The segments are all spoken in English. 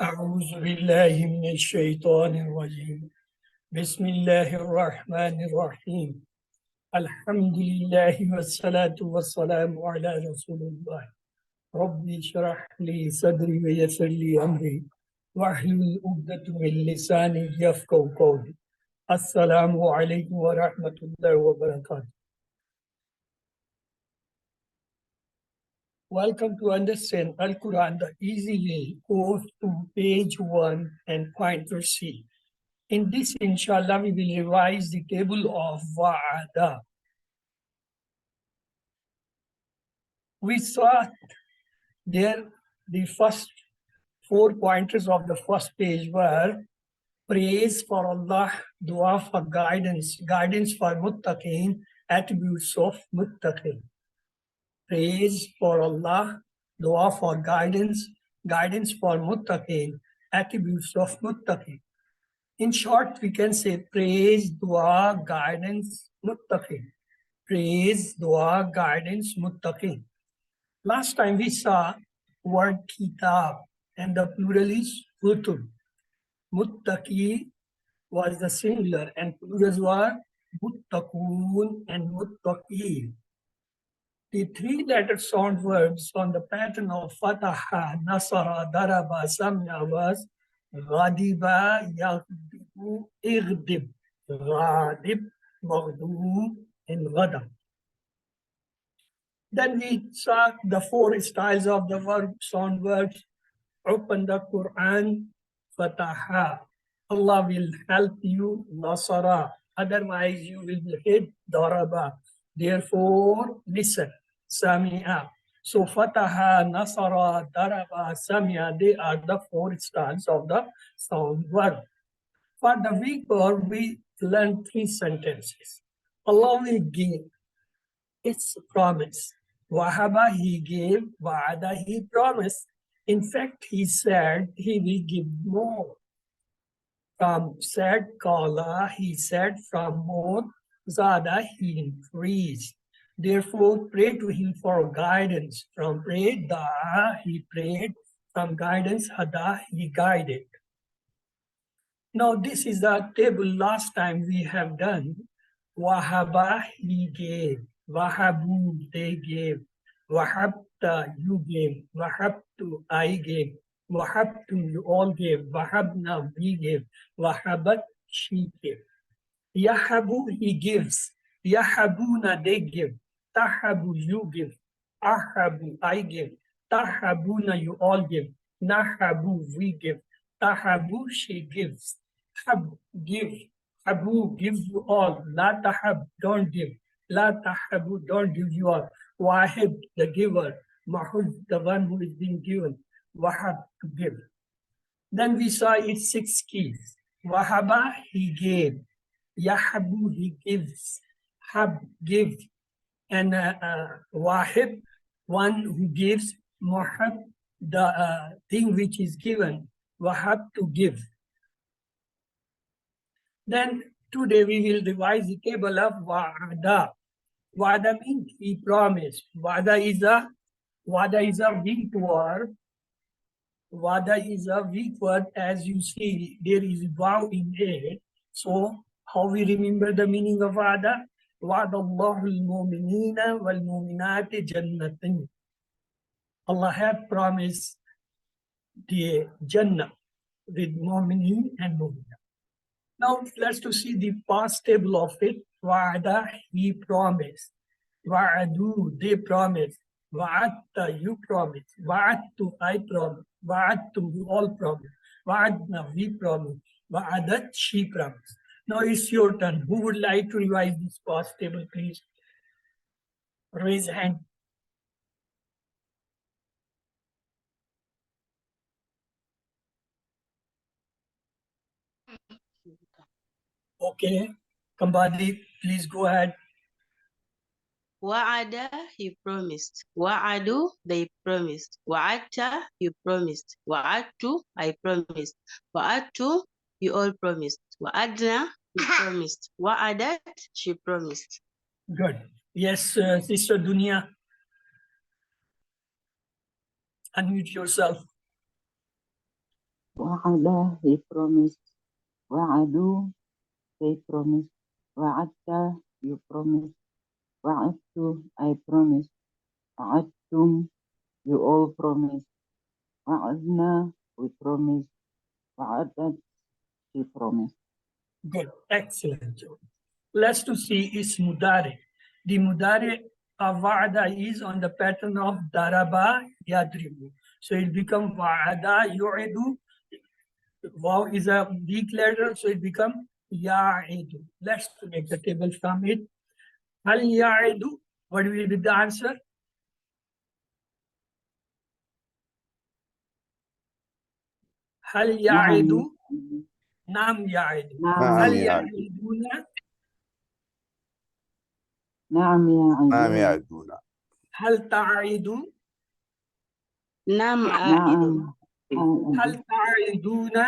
أعوذ بالله من الشيطان الرجيم بسم الله الرحمن الرحيم الحمد لله والصلاة والسلام على رسول الله ربي اشرح لي صدري ويسر لي أمري واحلل عقدة من لساني يفقهوا قولي السلام عليكم ورحمة الله وبركاته. Welcome to Understand Al-Quran the Easy Way. Go to page 1 and pointer C. In this, inshallah, we will revise the table of Wa'ada. We saw there the first 4 pointers of the first page were praise for Allah, dua for guidance, guidance for muttaqeen, attributes of muttaqeen. Praise for Allah, dua for guidance, guidance for muttaqeen, attributes of muttaqeen. In short, we can say praise, dua, guidance, muttaqin. Praise, dua, guidance, muttaqin. Last time we saw word kitab and the plural is kutub. Muttaqi was the singular and plurals were muttaqun and muttaqin. The 3-letter sound words on the pattern of Fataha, Nasara, Daraba, Samya was Ghadiba, Yaghdibu, Ighdib, Ghadib, Maghdub, and Ghadab. Then we saw the 4 styles of the verb sound words. Open the Quran, Fataha. Allah will help you, Nasara. Otherwise you will hit Daraba. Therefore, listen. Samia. So Fataha, Nasara, Daraba, Samia, they are the 4 styles of the sound verb. For the weak verb, we learn 3 sentences. Allah will give. It's a promise. Wahaba, he gave. Wa'ada, he promised. In fact, he said he will give more. From said Kala, he said from more. Zada, he increased. Therefore, pray to him for guidance. From prayed, Da'a, he prayed. From guidance, Hada, he guided. Now, this is the table last time we have done. Wahaba, he gave. Wahabu, they gave. Wahabta, you gave. Wahabtu, I gave. Wahabtu, you all gave. Wahabna, we gave. Wahabat, she gave. Yahabu, he gives. Yahabuna, they give. Tahabu, you give. Ahabu, I give. Tahabuna, you all give. Nahabu, we give. Tahabu, she gives. Hab, give. Habu, gives you all. La tahab, don't give. La tahabu, don't give you all. Wahib, the giver. Mahud, the one who is being given. Wahab, to give. Then we saw its 6 keys. Wahaba, he gave. Yahabu, he gives. Hab, give. And Wahib, one who gives. Muhab, the thing which is given. Wahab, to give. Then today we will revise the table of Wa'ada. Wa'ada means he promised. Wa'ada is a weak word. Wa'ada is a weak word. As you see, there is waw in it. So how we remember the meaning of Wa'ada? Wa'ada Allahu al-mu'minina wal-mu'minati jannatin. Allah had promised the Jannah with mu'minin and mu'minat. Now let's to see the past table of it. Wa'ada, he promised. Wa'adu, they promised. Wa'atta, you promised. Wa'attu, I promised. Wa'attum, you all promised. Wa'adna, we promised. Wa'adat, she promised. Now it's your turn. Who would like to revise this past table, please? Raise hand. Okay. Kambadi, please go ahead. Wa'ada, he promised. Wa'adu, they promised. Wa'atta, you promised. Wa'attu, I promised. Wa'attu, you all promised. Wa'adna, you promised. Wa'adat, she promised. Good. Yes, Sister Dunya. Unmute yourself. وعد, he promised. وعدوا, they promised. وعدت, you promised. وعدت, I promised. وعدتم, you all promised. وعدنا, we promised. وعدت, she promised. Good, excellent job. Let's to see is mudare. The mudare of wa'ada is on the pattern of daraba yadribu. So it becomes wa'ada yu'idu. Waw is a weak letter, so it becomes ya'idu. Let's make the table from it. Hal ya'idu, what will be the answer? Hal ya'idu, nam ya'idu. Hal ya'iduna, نعم نعم يعدون. يعدون. hal ta'idu, نعم نعم hal عائد. ta'iduna.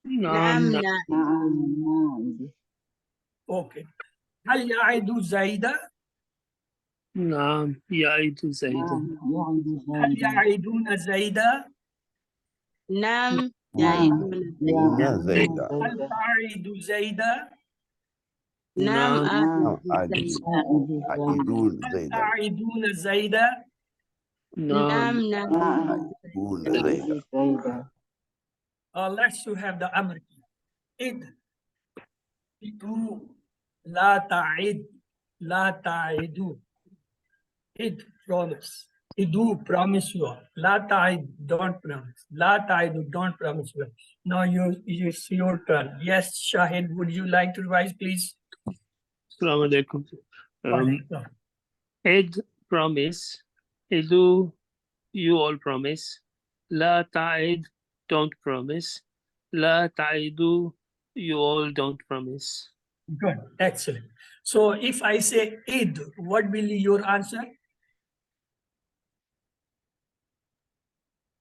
نعم نعم نعم نعم. Okay. هل يعد زيدا؟ نعم يعيد زيدا. نعم يعد هل زيدا. يعدون زيدا؟ نعم نعم يعيدون يعيدون زيدا. زيدا. هل تعد زيدا؟ نعم نعم نعم أعيد زيدا. يعيدون هل زيدا. تعدون زيدا؟ نعم نعم نعم نعم يعيدون يعد زيدا. زيدا. Let's to have the أمر. إد إدو لا تعد لا تعدو. إد promise. إدو promise you. لا تعد don't promise. لا تعدو don't promise you. Now it's your turn. Yes, Shahid, would you like to revise, please? السلام عليكم. Fine. Ed promise. Edu, you all promise. لا تعد, don't promise. لا تعيدوا, you all don't promise. Good, excellent. So if I say id, what will be your answer?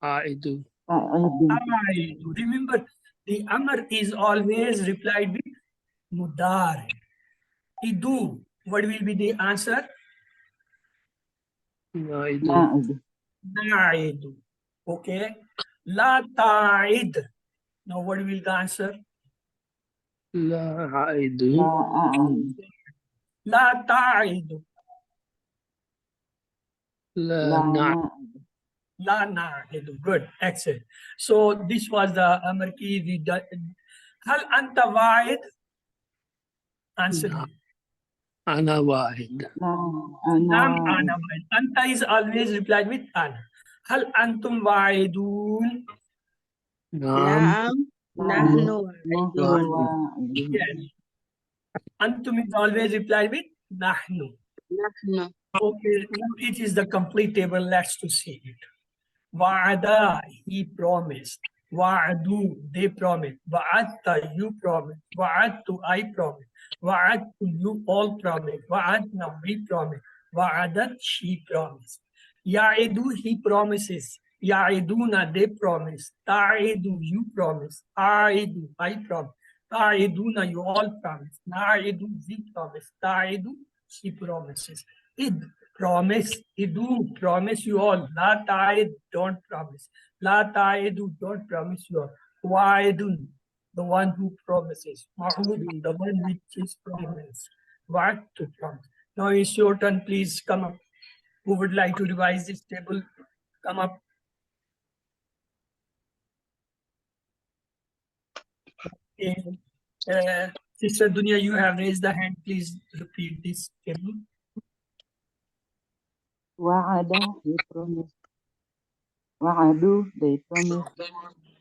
أعيدوا. أعد. Remember, the amr is always replied with mudar. Idu, what will be the answer? نعيدوا. نعد. Na'idu. Okay. La ta'id. Now what will the answer? لا أعيد. لا أعد. La ta'idu. لا لا نعيد. نعد. La na'idu. Good, excellent. So this was the amr ki. Hal anta wa'id? Answer نعم. me. أنا واحد. نعم أنا Nam واعد. ana wa'id. Anta is always replied with ana. Hal antum wa'idun? نعم. نعم نحن نحن واعدون. واعدون. Yes. Antum is always replied with nahnu. نحن Okay, now it is the complete table. Let's to see it. Wa'ada, he promised. Wa'adu, they promised. Wa'atta, you promised. Wa'adtu, I promised. Wa'adtu, you all promised. Wa'adna, we promised. Wa'adat, she promised. Ya'idu, he promises. Ya'iduna, they promise. Ta'idu, you promise. A'idu, I promise. Ta'iduna, you all promise. Na'idu, we promise. Ta'idu, she promises. Id, promise. Idu, promise you all. La ta'id, don't promise. La ta'idu, don't promise you all. Wa'idun, the one who promises. Ma'udun, the one which is promised. What to promise. Now it's your turn. Please come up. Who would like to revise this table? Come up. Okay. Sister Dunya, you have raised the hand. Please repeat this table. وعد, he promised. وعدوا, they promised.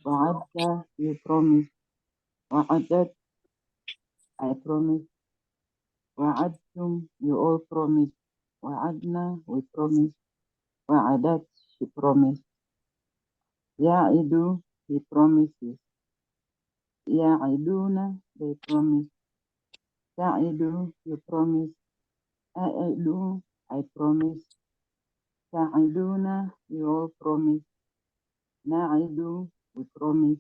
وعدت, you promised. وعدت, I promised. وعدتم, you all promised. وعدنا, we promised. وعدت, she promised. يعد, he promises. يعدون, they promise. تعد, you promise. أعد, I promise. تعدون, you all promise. نعد, we promise.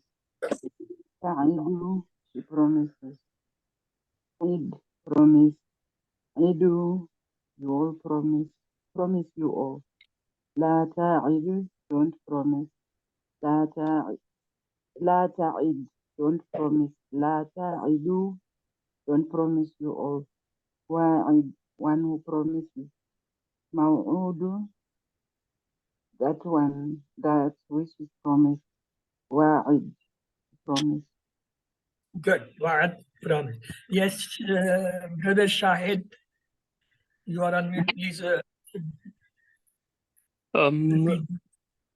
تعد, she promises. عد, promise. عدوا, you all promise. Promise you all. لا تعد, don't promise. لا تعد. لا تعد, don't promise. لا تعدوا, don't promise you all. وعد, one who promises. موعود, that one, that which is promised. وعد, promise. Good. Wa'ad, promise. Yes, brother Shahid, you are on mute. Please repeat.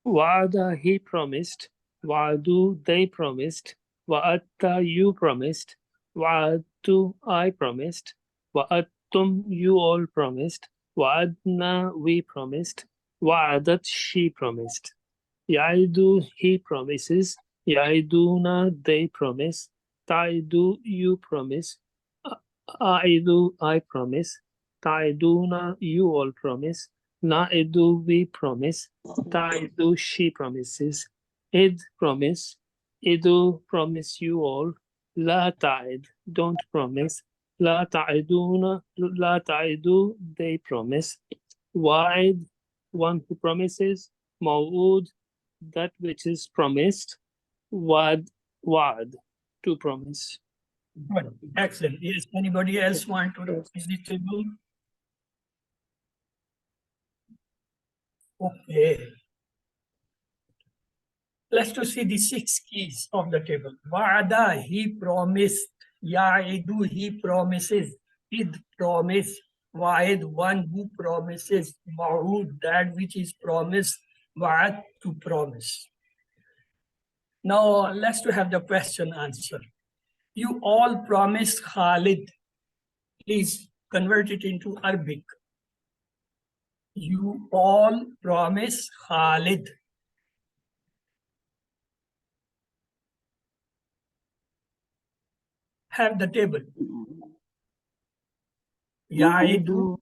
Wa'ada, he promised. Wa'adu, they promised. Wa'atta, you promised. Wa'adtu, I promised. Wa'attum, you all promised. Wa'adna, we promised. Wa'adat, she promised. Ya'idu, he promises. Ya'iduna, they promise. Ta'idu, you promise. A'idu, I promise. Ta'iduna, you all promise. Na'idu, we promise. Ta'idu, she promises. Id, promise. Idu, promise you all. La ta'id, don't promise. La ta'iduna, la ta'idu, they promise. Wa'id, one who promises. Maw'ud, that which is promised. Wa'd, wa'd, to promise. Good. Excellent. Yes. Anybody else want to revise the table? Okay. Let's to see the 6 keys of the table. Wa'ada, he promised. Ya'idu, he promises. Id, promise. Wa'id, one who promises. Ma'ud, that which is promised. Wa'ad, to promise. Now, let's to have the question answer. You all promised Khalid. Please convert it into Arabic. You all promised Khalid. Have the table. Ya'idu,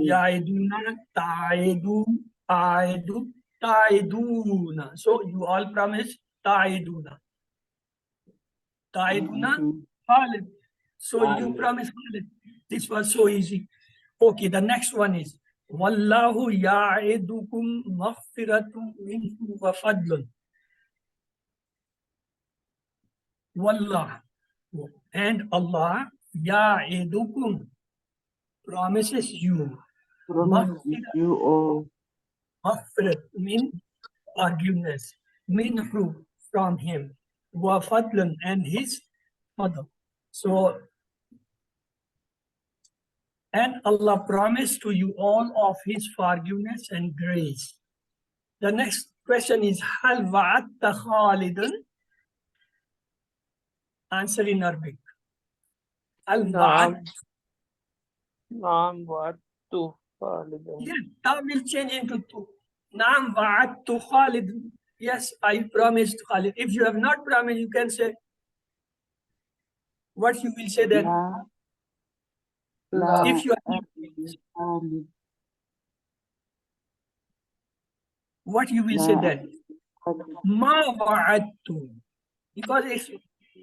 Yaiduna, Taidu, Aidu, Taiduna. So you all promise Taiduna. Taiduna, Khalid. So you promise Khalid. This was so easy. Okay, the next one is Wallahu ya'idukum maghfiratu minhu wa fadlun. Wallah. And Allah ya'idukum promises you. Promise you all. Maghfirat mean forgiveness. Minhu from him. Wa fadlan and his mother. So, and Allah promised to you all of his forgiveness and grace. The next question is Hal wa'atta Khalidan? Answer in Arabic. Hal wa'at. Naam wa'adtu Khalidan. Yes, that will change into two. Naam wa'attu Khalid. Yes, I promised Khalid. If you have not promised, you can say what you will say then. La, If you are what you will say then? Ma wa'adtu. Because it's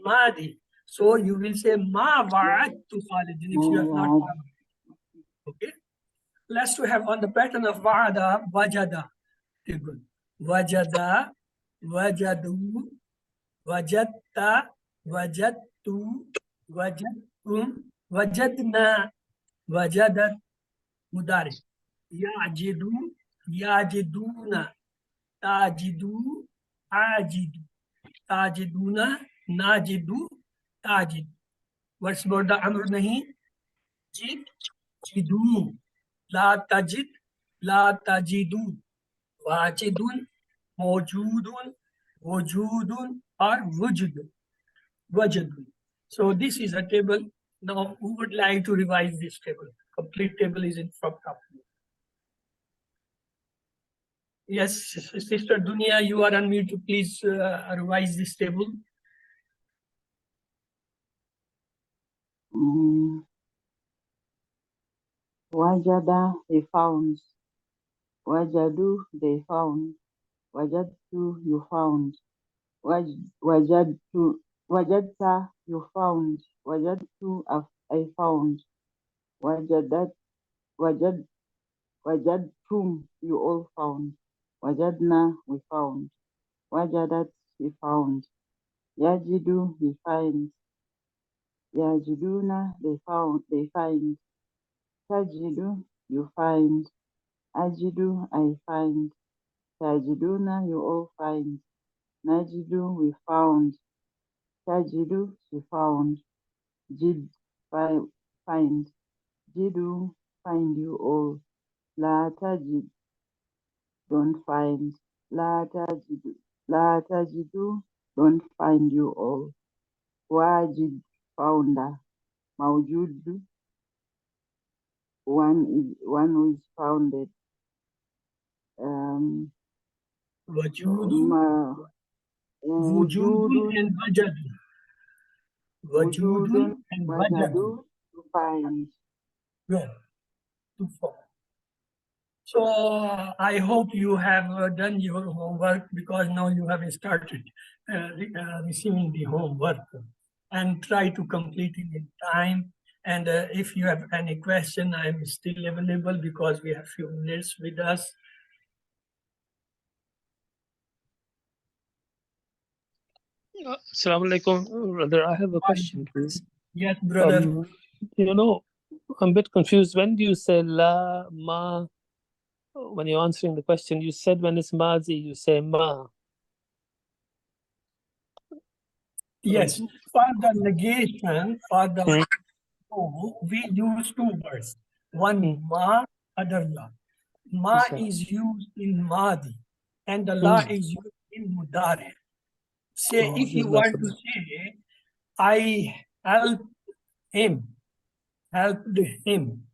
madi. So you will say ma wa'adtu Khalidin if you have not promised. Okay. Let's to have on the pattern of wa'ada, wajada. Table. Wajada, wajadu, wajadta, wajadtu, wajadtum, wajadna, wajadat, mudari. Yajidu, yajiduna, tajidu, ajidu, tajiduna, najidu, tajid. What's about the amr nahi? Jid, jidu. La tajid, la tajidu. Wajidun, mawjudun, wujudun, or wujudun. Wajadun. So this is a table. Now, who would like to revise this table? Complete table is in front of you. Yes, Sister Dunia, you are on mute to please revise this table. Wajada, he found. Wajadu, they found. Wajadtu, you found. Wajadtu, wajadta, you found. Wajadtu, I found. Wajadtum, you all found. Wajadna, we found. Wajadat, she found. Yajidu, he finds. Yajiduna, they find. Tajidu, you find. Ajidu, I find. Tajiduna, you all find. Najidu, we found. Tajidu, she found. Jid, find. Jidu, find you all. La tajid, don't find. La tajidu, don't find you all. Wajid, founder. Mawjud, one who is founded. Wajudu, wujudun Wujudun, and wajadu. Wajudun wujudun, and wajadu. wajadu, to find. Good. To form. So I hope you have done your homework, because now you have started receiving the homework, and try to complete it in time. And if you have any question, I'm still available, because we have few minutes with us. Assalamu alaikum, brother. I have a question, please. Yes, brother. You know, I'm a bit confused. When do you say la, ma? When you're answering the question, you said when it's mazi, you say ma. Yes, for the negation, for the we use two words. One ma, other la. Ma Yes, sir. is used in madi, and the la is used in mudari. Say, if you want to say, I helped him, helped him.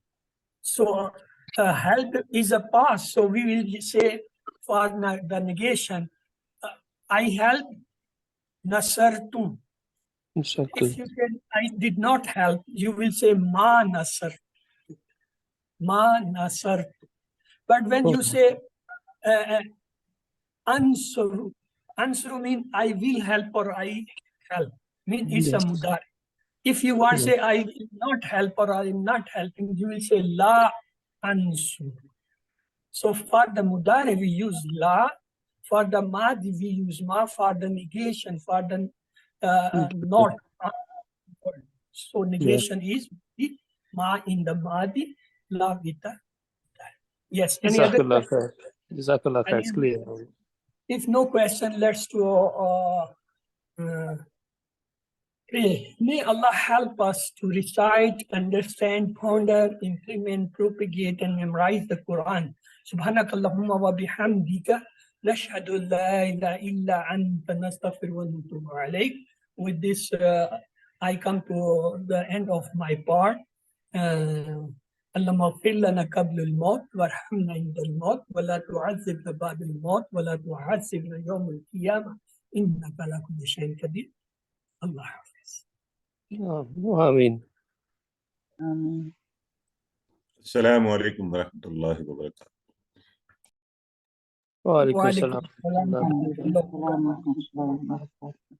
So help is a past. So we will say for the negation, I helped nasartu. If you say I did not help, you will say ma nasar. Ma nasar. But when you say ansuru, ansuru means I will help or I help. Mean it's a mudari. If you want to say I will not help or I am not helping, you will say la ansur. So for the mudari we use la, for the madi we use ma, for the negation, for the not. So negation is ma in the madi, la with the. Yes. Any other question? Jazakallah khair. It's clear. If no question, let's do pray. May Allah help us to recite, understand, ponder, implement, propagate, and memorize the Quran. Subhanakallahumma wa bihamdika. Nashhadu la ilaha illa anta nastaghfiruka wa natubu alayk. With this, I come to the end of my part. اللهم اغفر لنا قبل الموت وارحمنا عند الموت ولا تعذبنا بعد الموت ولا تعذبنا يوم القيامة إنك على كل شيء قدير. الله حافظ. Ameen. Assalamu alaikum wa rahmatullahi wa barakatuh. Wa alaikum وعليكم salam. السلام ورحمة الله وبركاته.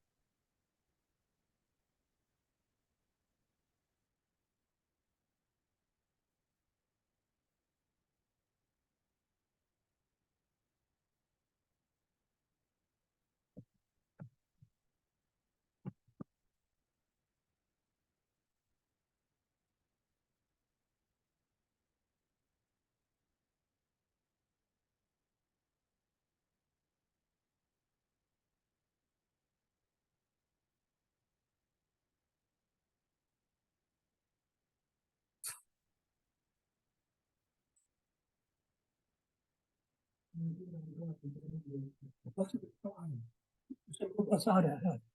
بس- بس- بس- بس-